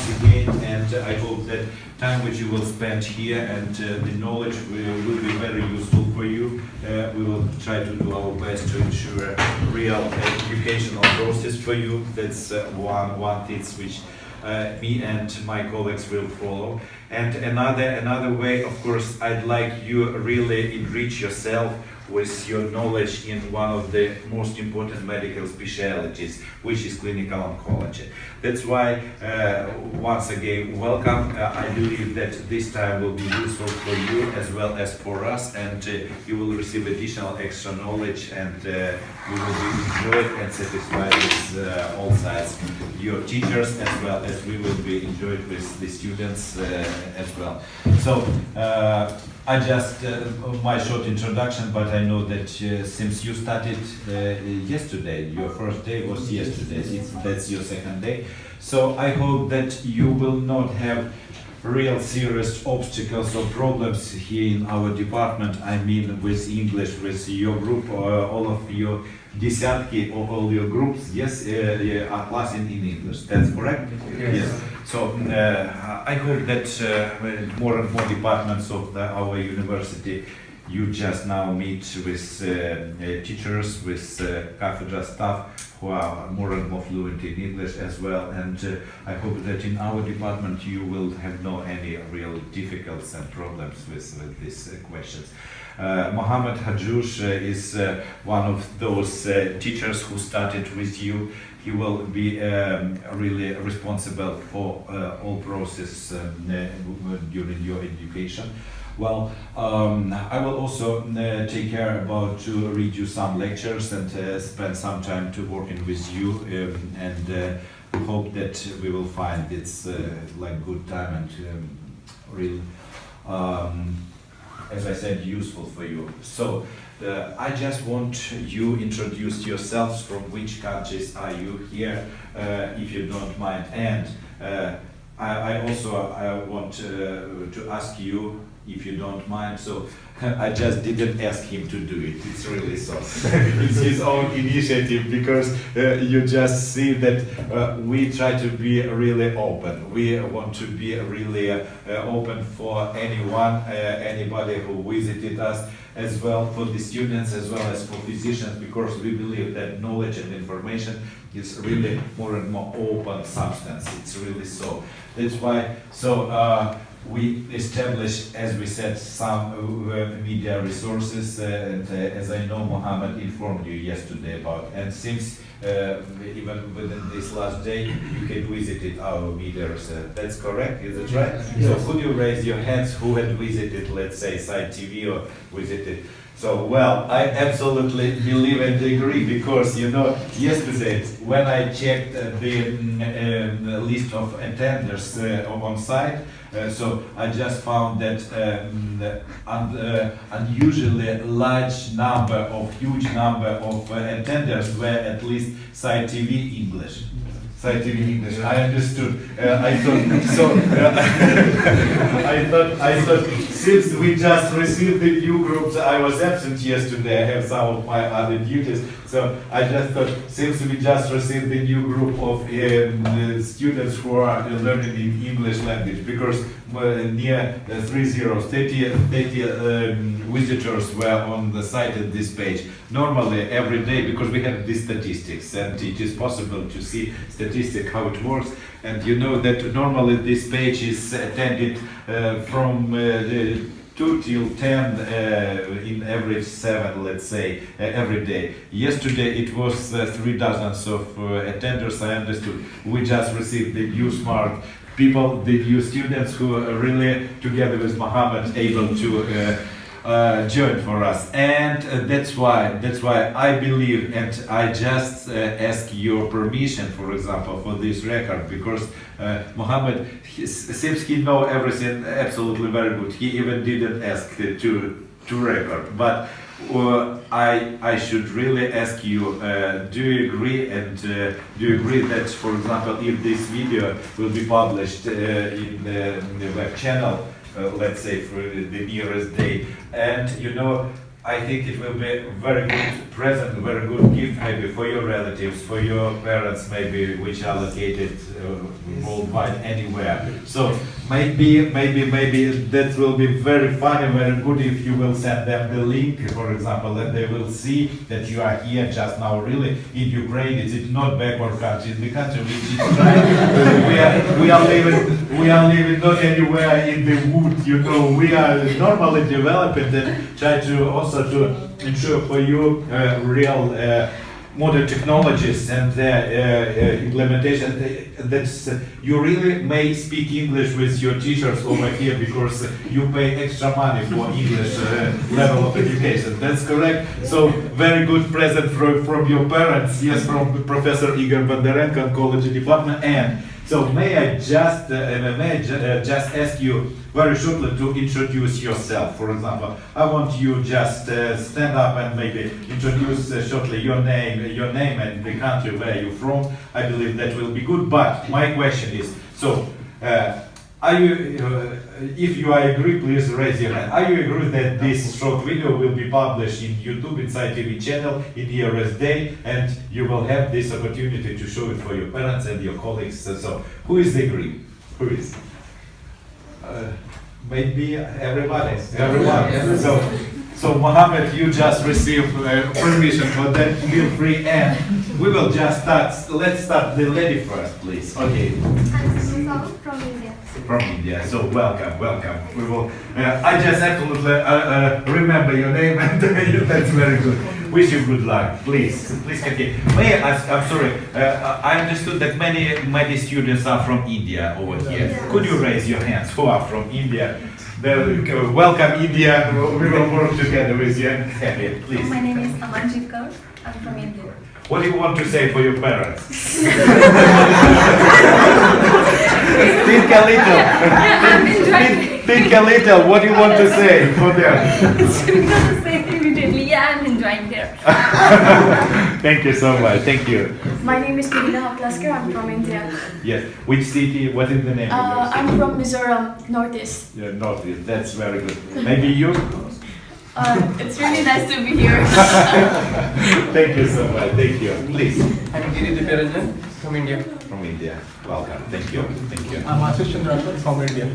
once again, and I hope that time which you will spend here and the knowledge will be very useful for you. We will try to do our best to ensure a real educational process for you. That's one thing which me and my colleagues will follow. And another way, of course, I'd like you really enrich yourself with your knowledge in one of the most important medical specialties, which is clinical oncology. That's why, once again, welcome. I believe that this time will be useful for you as well as for us, and you will receive additional extra knowledge, and we will be enjoyed and satisfied with all sides. Your teachers as well as we will be enjoyed with the students as well. So, I just, my short introduction, but I know that since you started yesterday, your first day was yesterday, that's your second day. So I hope that you will not have real serious obstacles or problems here in our department. I mean with English, with your group, all of your десятки, all your groups, yes, are classing in English. That's correct? Yes. So I hope that more and more departments of our university, you just now meet with teachers, with cafedra staff who are more and more fluent in English as well. And I hope that in our department you will have no any real difficulties and problems with these questions. Mohammed Hajoush is one of those teachers who started with you. He will be really responsible for all process during your education. Well, I will also take care about to read you some lectures and spend some time to working with you, and hope that we will find it's like good time and real, as I said, useful for you. So I just want you introduce yourselves, from which countries are you here, if you don't mind, and I also want to ask you, if you don't mind. So I just didn't ask him to do it. It's really so. It's his own initiative, because you just see that we try to be really open. We want to be really open for anyone, anybody who visited us, as well for the students, as well as for physicians, because we believe that knowledge and information is really more and more open substance. It's really so. That's why. So. We established, as we said, some media resources, and as I know, Mohammed informed you yesterday about, and since even within this last day, you had visited our media resources. That's correct, is it right? Yes. So could you raise your hands who had visited, let's say, Site TV or visited? So, well, I absolutely believe and agree, because, you know, yesterday when I checked the list of attenders on site, so I just found that unusually huge number of attenders were at least Site TV English. Site TV English. I understood. I thought so. I thought since we just received the new groups, I was absent yesterday. I have some of my other duties. So I just thought, since we just received the new group of students who are learning in English language, because near 30 visitors were on the site at this page. Normally, every day, because we have these statistics, and it is possible to see statistics how it works. And you know that normally this page is attended from 2 till 10 in average 7, let's say, every day. Yesterday it was 3 dozens of attenders. I understood. We just received the new smart people, the new students who are really, together with Mohammed, able to join for us, and that's why I believe, and I just ask your permission, for example, for this record, because Mohammed seems he know everything absolutely very good. He even didn't ask to record, but I should really ask you, do you agree, and do you agree that, for example, if this video will be published in the web channel, let's say for the nearest day, and you know, I think it will be very good present, very good gift maybe for your relatives, for your parents maybe, which are located worldwide anywhere. So maybe that will be very funny, very good if you will send them the link, for example, and they will see that you are here just now really in Ukraine. It's not backward country, it's the country which is trying. we are living not anywhere in the wood, you know, we are normally developing and try to also to ensure for you real modern technologies and implementation. That's you really may speak English with your teachers over here because you pay extra money for English level of education. That's correct. So very good present from your parents. Yes, from Professor Igor Bondarenko, oncology department. And so may I just ask you very shortly to introduce yourself. For example, I want you just stand up and maybe introduce shortly your name and the country where you're from. I believe that will be good. But my question is, so are you, if you agree, please raise your hand. Are you agree that this short video will be published in YouTube inside TV channel in ERS Day, and you will have this opportunity to show it for your parents and your colleagues? So who is agree? Who is? Maybe everybody. Everyone. So Mohammed, you just received permission for that. Feel free, and we will just start. Let's start the lady first, please. Okay. I'm from India. From India. So welcome. We will. I just absolutely remember your name, and that's very good. Wish you good luck. Please continue. May I ask? I'm sorry. I understood that many students are from India over here. Yes. Could you raise your hands? Who are from India? Welcome, India. We will work together with you. And happy, please. My name is Amanjit Kaur. I'm from India. What do you want to say for your parents? Think a little. Think a little. What do you want to say for them? I'm say immediately. Yeah, I'm enjoying here. Thank you so much. Thank you. My name is Nidina Haplasker. I'm from India. Yes. Which city? What is the name of your city? I'm from Mizoram, Northeast. Yeah, Northeast. That's very good. Maybe you? It's really nice to be here. Thank you so much. Thank you. Please. I'm Giri from India. From India. Welcome. Thank you. I'm Ashish Chandra from India.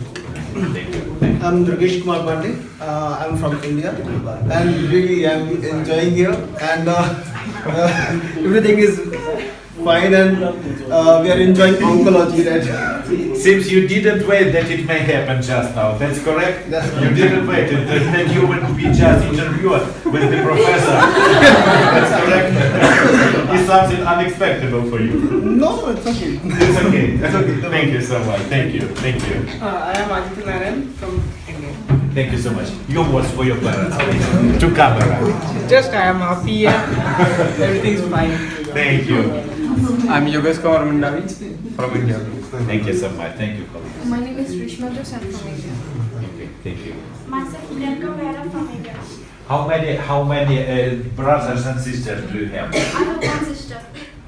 Thank you. I'm Durgesh Kumar Pandey. I'm from India, and really I'm enjoying here, and everything is fine, and we are enjoying oncology. Right? Seems you didn't wait that it may happen just now. That's correct? That's You didn't wait that you would be just interviewed with the professor. That's correct? It's something unexpected for you. No, it's okay. It's okay. That's okay. Thank you so much. Thank you. I am Aditya Narayan from India. Thank you so much. Your words for your parents, please. To camera. Just I am happy and everything is fine. Thank you. I'm Yogesh Kumar Mandavi from India. Thank you so much. Thank you, colleagues. My name is Rishma Jose. I'm from India. Okay. Thank you. Myself, Priyanka Vera from India. How many brothers and sisters do you have? I have one sister.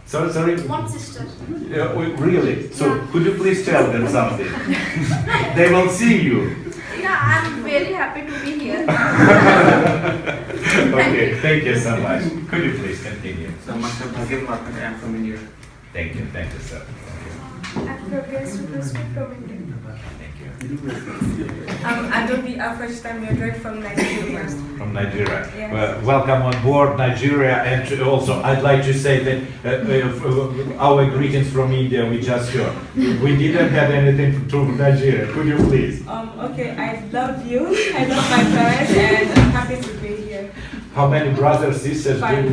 Sorry? One sister. Really? So could you please tell them something? They will see you. Yeah, I'm very happy to be here. Okay, thank you so much. Could you please continue? So myself Bhagir Market, I am from India. Thank you, sir. I'm Progress from India. Thank you. I don't be a first time graduate from Nigeria. From Nigeria. Yes. Well, welcome on board, Nigeria, and also I'd like to say that our greetings from India we just heard. We didn't have anything to Nigeria. Could you please? Okay, I love you. I love my parents, and I'm happy to be here. How many brothers, sisters? Five.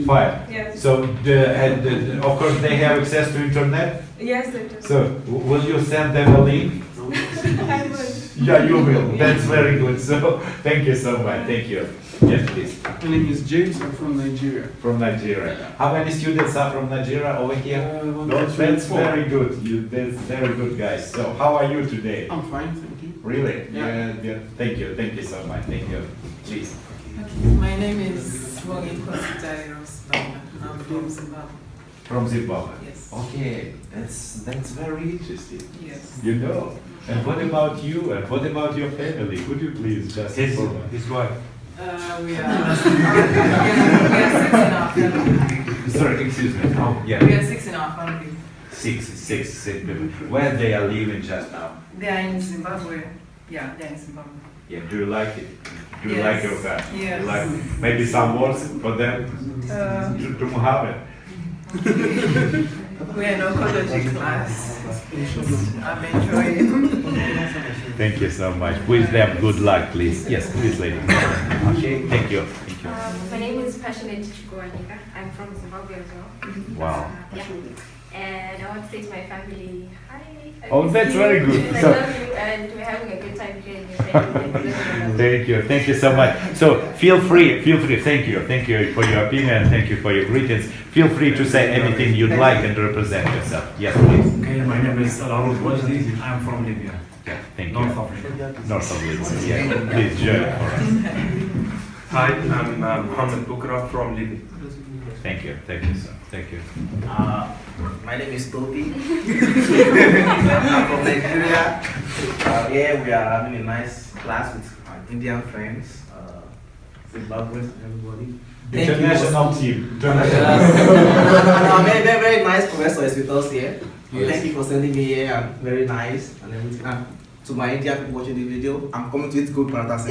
Five. Yes. So, of course, they have access to internet. Yes, it is. So, will you send them a link? I will. Yeah, you will. That's very good. So, thank you so much. Thank you. Yes, please. My name is James. I'm from Nigeria. From Nigeria. How many students are from Nigeria over here? One, No, two, three, that's four. very good. That's very good, guys. So, how are you today? I'm fine, thank you. Really? Yeah. Thank you. Thank you so much. Thank you. Please. My name is Wongi Kositairos. I'm from Zimbabwe. From Zimbabwe. Yes. Okay, that's very interesting. Yes. You know. And what about you? And what about your family? Could you please just inform us? His wife. We are 6 in our family. Sorry, excuse me. Oh, yeah. We are 6 in our family. Six people. Where they are living just now? They are in Zimbabwe. Yeah, they are in Zimbabwe. Yeah. Do you like it? Do you Yes. like your family? Yes. You like maybe some words for them to Muhammad? We are in oncology class. I'm enjoying. Thank you so much. Wish them good luck, please. Yes, please, lady. Okay. Thank you. Thank you. My name is Passionate Chikuanika. I'm from Zimbabwe as well. Wow. Yeah. And I want to say to my family, hi. I Oh, miss that's you, very good. and I So- love you, and we're having a good time here in your Thank you so much. So feel free, thank you for your opinion, thank you for your greetings. Feel free to say anything you'd like and represent yourself. Yes, please. Okay, my name is Raoul Wajdi. I'm from Libya, Yeah, thank you. North Africa. North of Libya. Yeah, please share it for us. Hi, I'm Mohammed Bukra from Libya. Thank you, sir. Thank you. My name is Toby. I'm from Nigeria. Here we are having a nice class with our Indian friends, Zimbabweans, everybody. International team. Very, very nice professor is with us here. Thank you for sending me here. And very nice and everything. And to my Indian people watching the video, I'm coming to eat good paratas.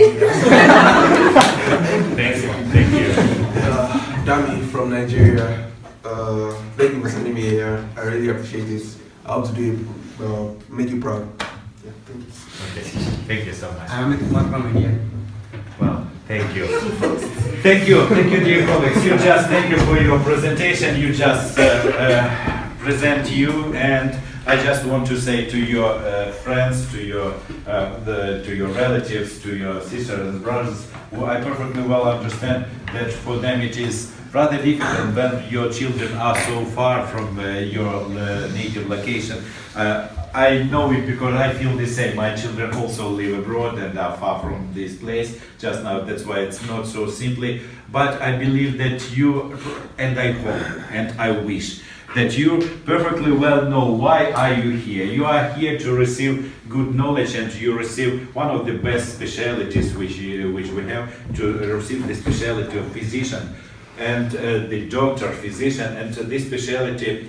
Thank you. Dami from Nigeria. Thank you for sending me here. I really appreciate this. I hope to do it, make you proud. Yeah, thank you. Okay. Thank you so much. I'm from India. Well, thank you. Thank you, dear colleagues. Thank you for your presentation. You just present you, and I just want to say to your friends, to your relatives, to your sisters and brothers, who I perfectly well understand that for them it is rather difficult when your children are so far from your native location. I know it because I feel the same. My children also live abroad and are far from this place just now. That's why it's not so simply. But I believe that you, and I hope, and I wish, that you perfectly well know why are you here. You are here to receive good knowledge, and you receive one of the best specialties which we have, to receive the specialty of physician. And the doctor, physician, and this specialty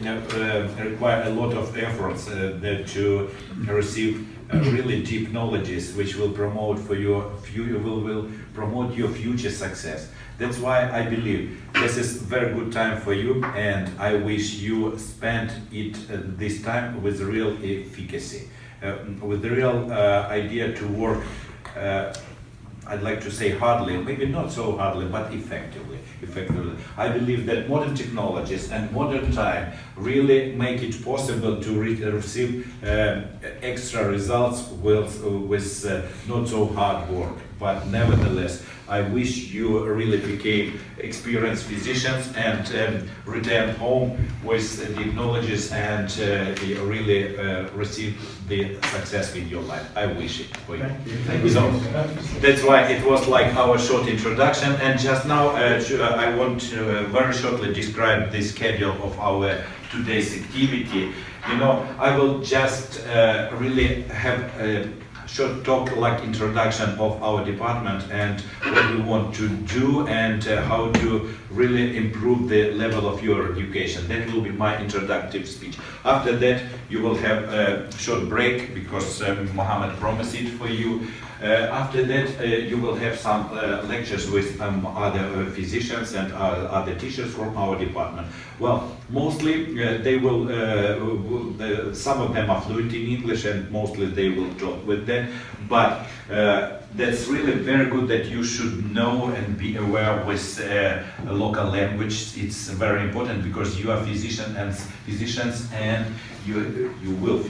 require a lot of efforts to receive really deep knowledges, which will promote for your will promote your future success. That's why I believe this is a very good time for you, and I wish you spend it this time with real efficacy, with the real idea to work. I'd like to say hardly, maybe not so hardly, but effectively. I believe that modern technologies and modern time really make it possible to receive extra results with not so hard work. But nevertheless, I wish you really became experienced physicians and return home with the knowledges and really receive the success in your life. I wish it for you. Thank you. So that's why it was like our short introduction, and just now I want to very shortly describe the schedule of our today's activity. You know, I will just really have a short talk like introduction of our department and what we want to do and how to really improve the level of your education. That will be my introductory speech. After that, you will have a short break because Mohammed promised it for you. After that, you will have some lectures with other physicians and other teachers from our department. Well, mostly they will, some of them are fluent in English and mostly they will talk with them, but that's really very good that you should know and be aware with a local language. It's very important because you are physicians and you will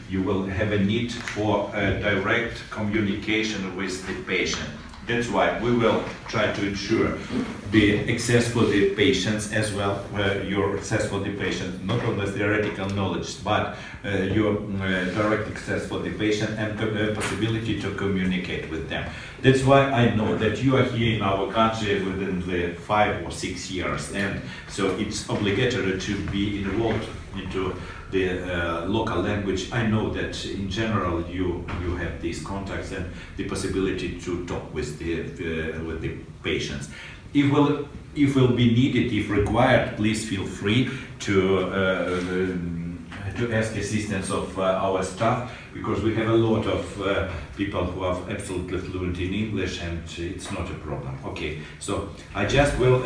you will have a need for direct communication with the patient. That's why we will try to ensure the access for the patients as well, your access for the patient, not only theoretical knowledge, but your direct access for the patient and possibility to communicate with them. That's why I know that you are here in our country within the 5 or 6 years, and so it's obligatory to be involved into the local language. I know that in general you have these contacts and the possibility to talk with the patients. If will be needed, if required, please feel free to ask assistance of our staff, because we have a lot of people who are absolutely fluent in English, and it's not a problem. Okay, so I just will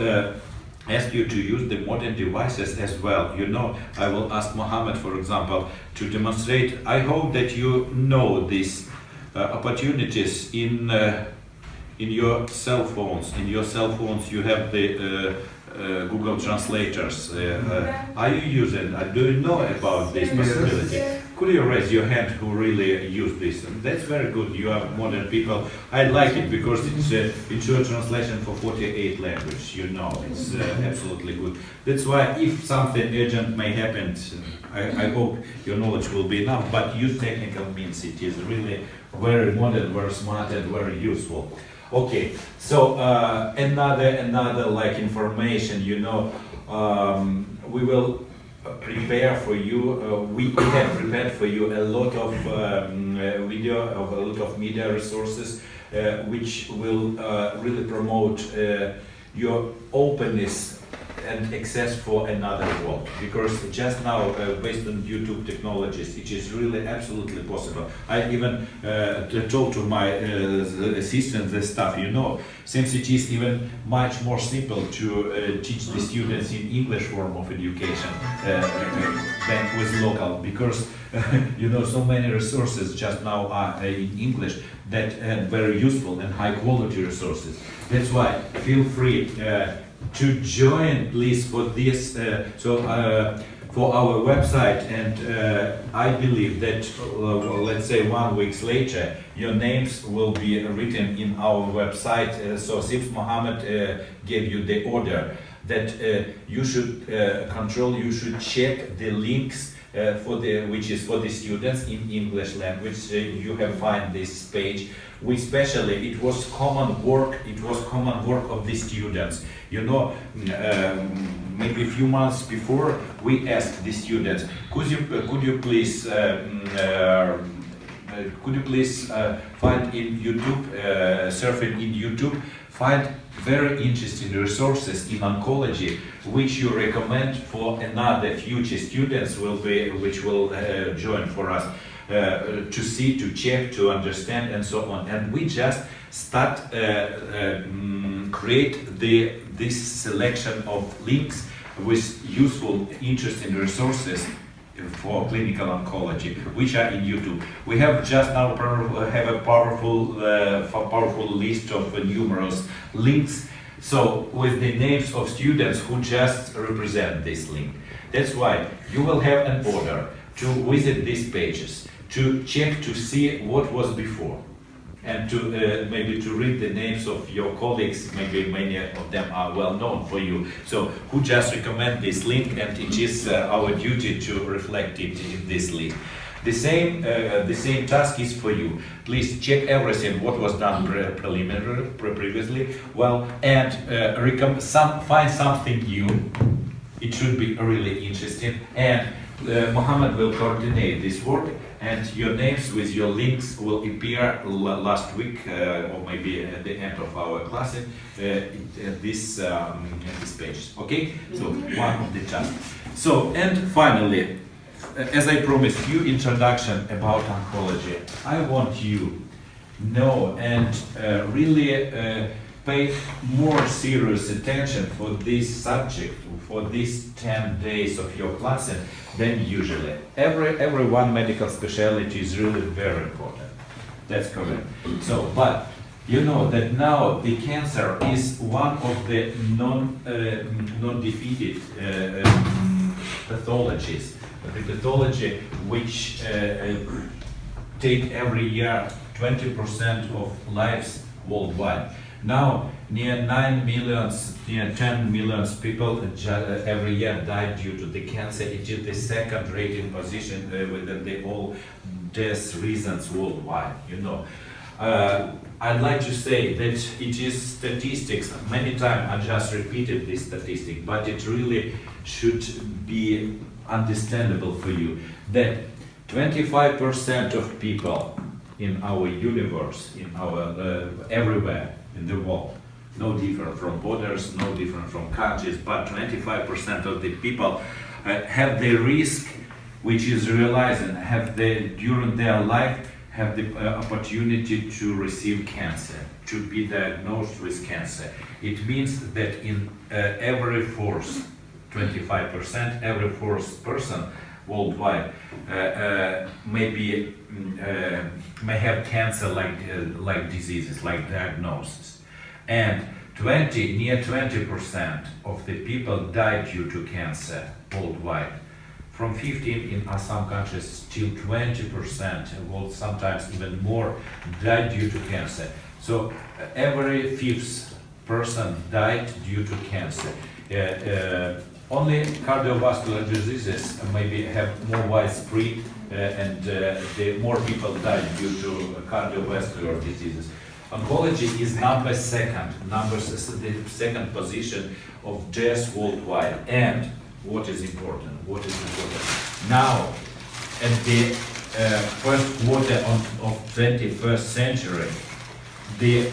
ask you to use the modern devices as well. You know, I will ask Mohammed, for example, to demonstrate. I hope that you know these opportunities in your cell phones. In your cell phones you have the Google translators. Are you using? Do you know about this possibility? Yes. Could you raise your hand who really use this? That's very good. You are modern people. I like it because it's a translation for 48 languages. You know, it's absolutely good. That's why if something urgent may happen, I hope your knowledge will be enough. But use technical means. It is really very modern, very smart, and very useful. Okay, so another like information, you know, we will prepare for you. We have prepared for you a lot of video, a lot of media resources, which will really promote your openness and access for another world. Because just now, based on YouTube technologies, it is really absolutely possible. I even told to my assistants, the staff, you know, since it is even much more simple to teach the students in English form of education than with local, because you know, so many resources just now are in English that very useful and high quality resources. That's why feel free to join, please, for this. For our website, and I believe that let's say 1 week later, your names will be written in our website. So since Mohammed gave you the order that you should control, you should check the links which is for the students in English language. You have find this page. We especially, it was common work of the students. You know, maybe a few months before, we asked the students, could you please find in YouTube, surfing in YouTube, find very interesting resources in oncology, which you recommend for another future students which will join for us. To see, to check, to understand, and so on. And we just start create this selection of links with useful, interesting resources for clinical oncology, which are in YouTube. We have just now have a powerful list of numerous links. So with the names of students who just represent this link. That's why you will have an order to visit these pages, to check to see what was before, and to maybe to read the names of your colleagues. Maybe many of them are well known for you, so who just recommend this link, and it is our duty to reflect it in this link. The same task is for you. Please check everything what was done previously, well, and find something new. It should be really interesting, and Mohammed will coordinate this work, and your names with your links will appear last week or maybe at the end of our class at this page. Okay, so one of the tasks. So, and finally, as I promised, few introduction about oncology. I want you know and really pay more serious attention for this subject, for these 10 days of your class than usually. Every one medical specialty is really very important. That's correct. So, but you know that now the cancer is one of the non-defeated pathologies. The pathology which take every year 20% of lives worldwide. Now, near 9 million, near 10 million people every year die due to the cancer. It is the second rated position within the all death reasons worldwide. You know, I'd like to say that it is statistics. Many times I just repeated this statistic, but it really should be understandable for you that 25% of people in our universe, in our everywhere in the world, no different from borders, no different from countries, but 25% of the people have the risk, which is realized, and have the during their life have the opportunity to receive cancer, to be diagnosed with cancer. It means that in every fourth, 25%, every fourth person worldwide may have cancer like diseases, like diagnosis. And near 20% of the people die due to cancer worldwide. From 15 in some countries till 20%, well, sometimes even more, died due to cancer. So every fifth person died due to cancer. Only cardiovascular diseases maybe have more widespread and the more people die due to cardiovascular diseases. Oncology is the second position of death worldwide. And what is important? Now, at the first quarter of 21st century, the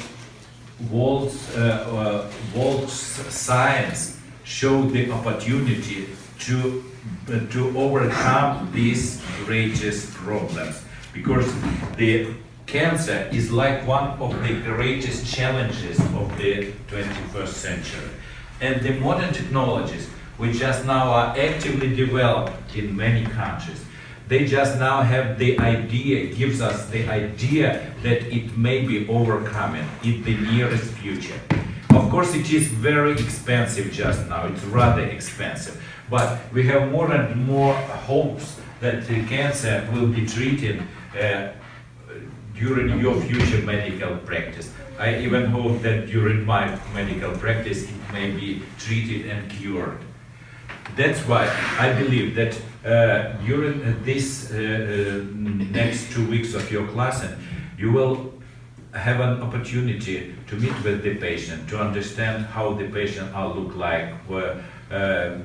world's science showed the opportunity to overcome these greatest problems, because the cancer is like one of the greatest challenges of the 21st century. And the modern technologies, which just now are actively developed in many countries, they just now have the idea, gives us the idea that it may be overcome in the nearest future. Of course, it is very expensive just now, it's rather expensive, but we have more and more hopes that the cancer will be treated during your future medical practice. I even hope that during my medical practice it may be treated and cured. That's why I believe that during this next 2 weeks of your class, you will have an opportunity to meet with the patient, to understand how the patient look like,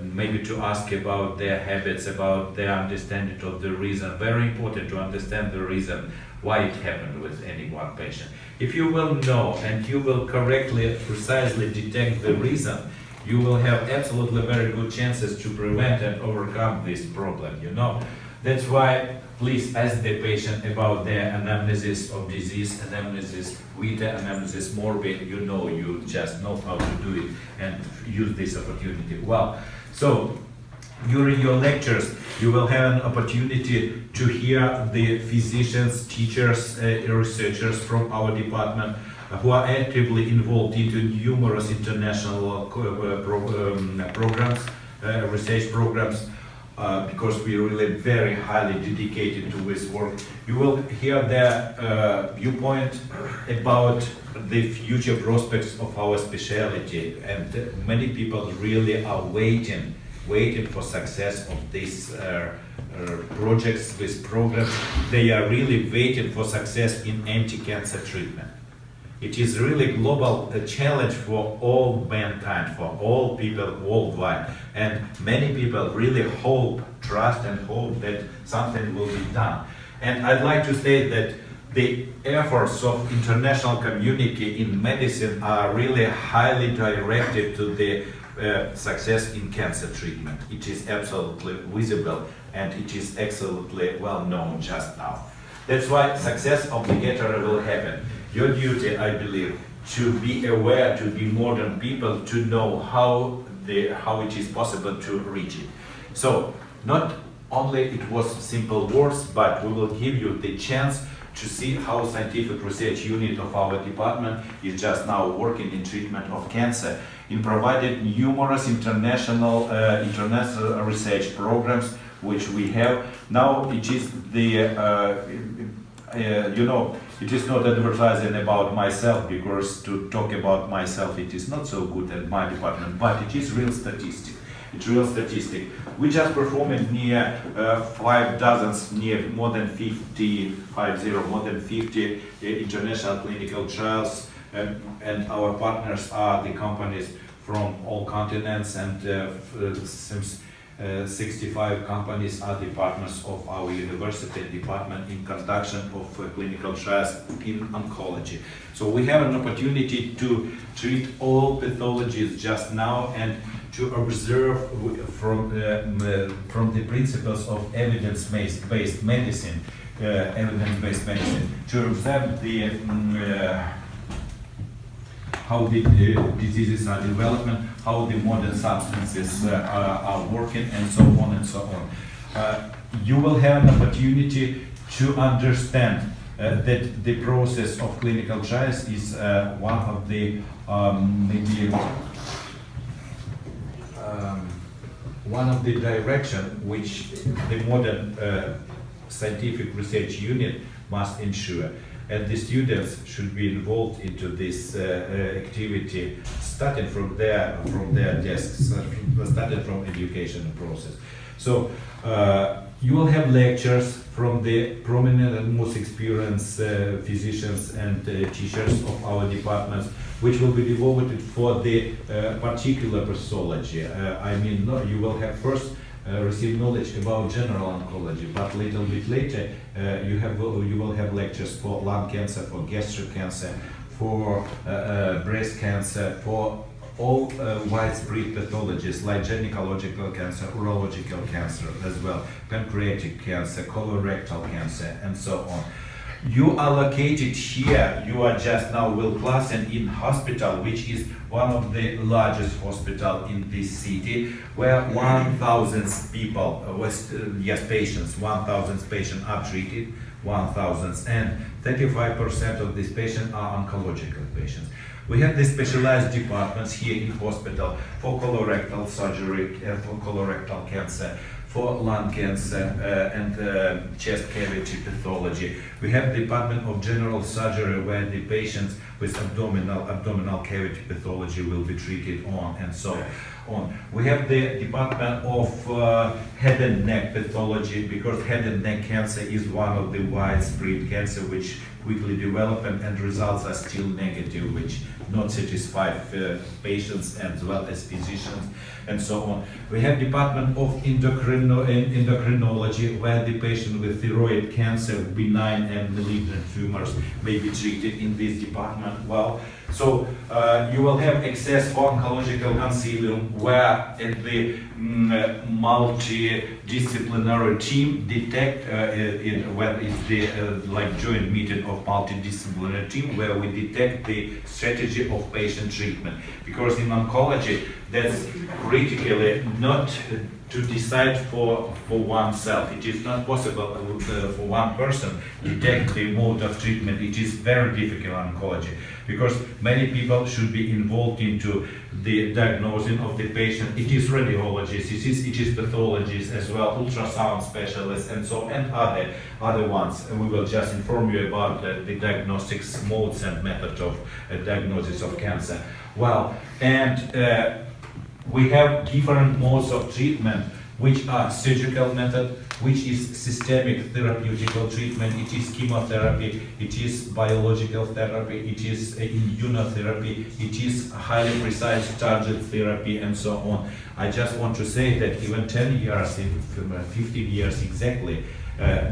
maybe to ask about their habits, about their understanding of the reason. Very important to understand the reason why it happened with any one patient. If you will know and you will correctly, precisely detect the reason, you will have absolutely very good chances to prevent and overcome this problem, you know. That's why please ask the patient about their anamnesis of disease, anamnesis vita, anamnesis morbid. You know, you just know how to do it and use this opportunity well. So during your lectures, you will have an opportunity to hear the physicians, teachers, researchers from our department who are actively involved into numerous international programs, research programs, because we are really very highly dedicated to this work. You will hear their viewpoint about the future prospects of our specialty, and many people really are waiting for success of these projects, these programs. They are really waiting for success in anti-cancer treatment. It is really a global challenge for all mankind, for all people worldwide. And many people really hope, trust and hope that something will be done. And I'd like to say that the efforts of international community in medicine are really highly directed to the success in cancer treatment. It is absolutely visible and it is absolutely well known just now. That's why success obligatory will happen. Your duty, I believe, to be aware, to be modern people, to know how it is possible to reach it. So not only it was simple words, but we will give you the chance to see how scientific research unit of our department is just now working in treatment of cancer, in providing numerous international research programs which we have. Now it is the you know, it is not advertising about myself, because to talk about myself it is not so good at my department, but it is real statistic. It's real statistic. We just performed near 5 dozens, near more than 50 international clinical trials, and our partners are the companies from all continents, and since 65 companies are the partners of our university department in conduction of clinical trials in oncology. So we have an opportunity to treat all pathologies just now and to observe from the principles of evidence-based medicine, to observe the how the diseases are developing, how the modern substances are working, and so on and so on. You will have an opportunity to understand that the process of clinical trials is one of the one of the direction which the modern scientific research unit must ensure. And the students should be involved into this activity, starting from their desks, starting from education process. So you will have lectures from the prominent and most experienced physicians and teachers of our departments, which will be devoted for the particular pathology. I mean, you will have first receive knowledge about general oncology, but little bit later you will have lectures for lung cancer, for gastric cancer, for breast cancer, for all widespread pathologies like gynecological cancer, urological cancer as well, pancreatic cancer, colorectal cancer, and so on. You are located here, you are just now world class and in hospital, which is one of the largest hospital in this city, where 1,000 people, patients, 1,000 patients are treated, 1,000, and 35% of these patients are oncological patients. We have the specialized departments here in hospital for colorectal surgery, for colorectal cancer, for lung cancer and chest cavity pathology. We have the department of general surgery where the patients with abdominal cavity pathology will be treated on, and so on. We have the department of head and neck pathology, because head and neck cancer is one of the widespread cancer which quickly develop and results are still negative, which not satisfy patients as well as physicians, and so on. We have department of endocrinology, where the patient with thyroid cancer, benign and malignant tumors may be treated in this department well. So you will have access for oncological consilium, where the multidisciplinary team detect where is the like joint meeting of multidisciplinary team, where we detect the strategy of patient treatment, because in oncology that's critically not to decide for oneself. It is not possible for one person to detect the mode of treatment. It is very difficult in oncology, because many people should be involved into the diagnosing of the patient. It is radiologists, it is pathologists as well, ultrasound specialists, and so and other ones. And we will just inform you about the diagnostics modes and method of diagnosis of cancer. Well, and we have different modes of treatment, which are surgical method, which is systemic therapeutical treatment, it is chemotherapy, it is biological therapy, it is immunotherapy, it is highly precise target therapy, and so on. I just want to say that even 10 years, 15 years exactly,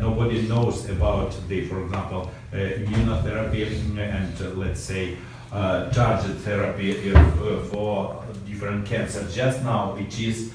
nobody knows about the, for example, immunotherapy and let's say target therapy for different cancers. Just now it is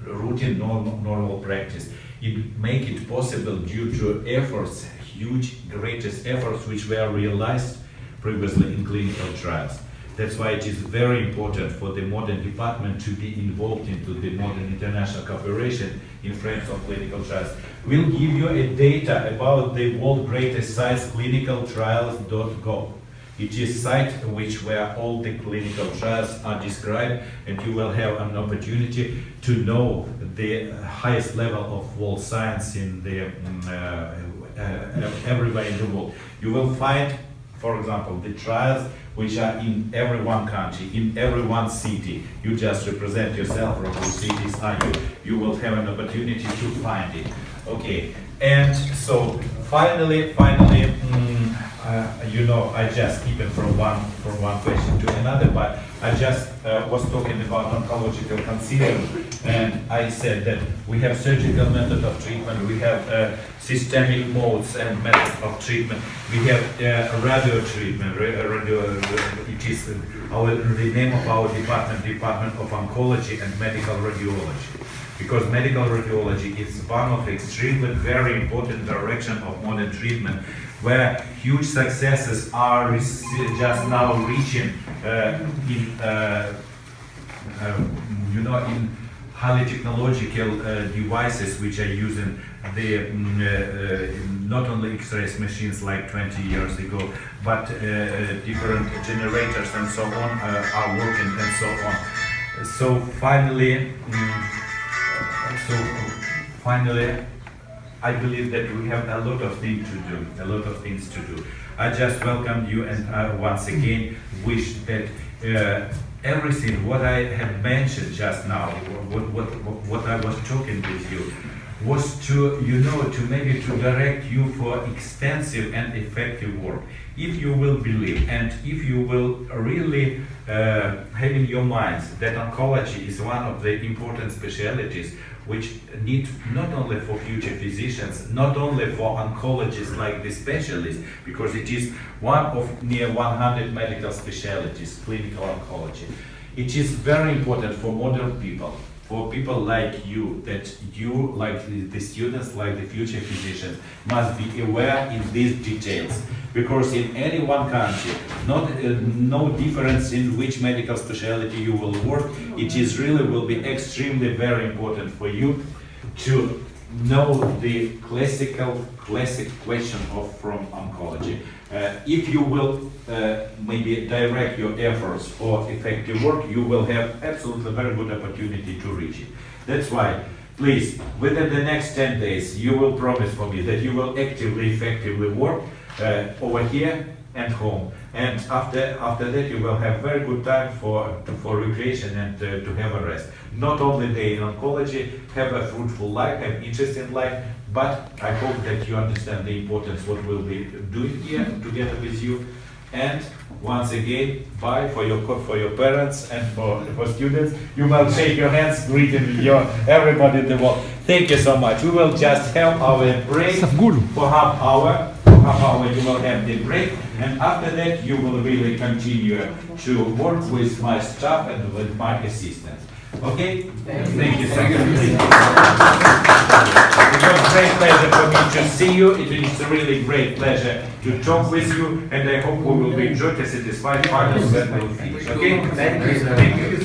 routine normal practice. It make it possible due to efforts, huge, greatest efforts which were realized previously in clinical trials. That's why it is very important for the modern department to be involved into the modern international cooperation in frames of clinical trials. We'll give you a data about the world greatest sites, clinicaltrials.gov. It is a site where all the clinical trials are described, and you will have an opportunity to know the highest level of world science in the everywhere in the world. You will find for example, the trials which are in every one country, in every one city. You just represent yourself from which cities are you. You will have an opportunity to find it. Okay, and so finally, you know, I just keep it from one question to another, but I just was talking about oncological concealment, and I said that we have surgical method of treatment, we have systemic modes and methods of treatment, we have radio treatment, it is the name of our Department of Oncology and Medical Radiology. Because medical radiology is one of extremely very important direction of modern treatment, where huge successes are just now reaching in highly technological devices which are using the not only X-ray machines like 20 years ago, but different generators and so on are working and so on. So finally, I believe that we have a lot of things to do. I just welcome you, and I once again wish that everything what I had mentioned just now, what I was talking with you, was to maybe to direct you for extensive and effective work. If you will believe, and if you will really have in your minds that oncology is one of the important specialties which need not only for future physicians, not only for oncologists like the specialists, because it is one of near 100 medical specialties, clinical oncology. It is very important for modern people, for people like you, that you, like the students, like the future physicians, must be aware in these details. Because in any one country, no difference in which medical specialty you will work, it is really will be extremely very important for you to know the classic question from oncology. If you will maybe direct your efforts for effective work, you will have absolutely very good opportunity to reach it. That's why, please, within the next 10 days, you will promise for me that you will actively, effectively work over here and home. And after that, you will have very good time for recreation and to have a rest. Not only day in oncology, have a fruitful life, have interesting life, but I hope that you understand the importance what we'll be doing here together with you. And once again, bye for your parents and for students. You will shake your hands, greeting everybody in the world. Thank you so much. We will just have our break for half hour. You will have the break, and after that you will really continue to work with my staff and with my assistants. Okay? Thank you so much. It was a great pleasure for me to see you. It is a really great pleasure to talk with you, and I hope we will be enjoyed and satisfied finally when we will finish. Okay? Thank you.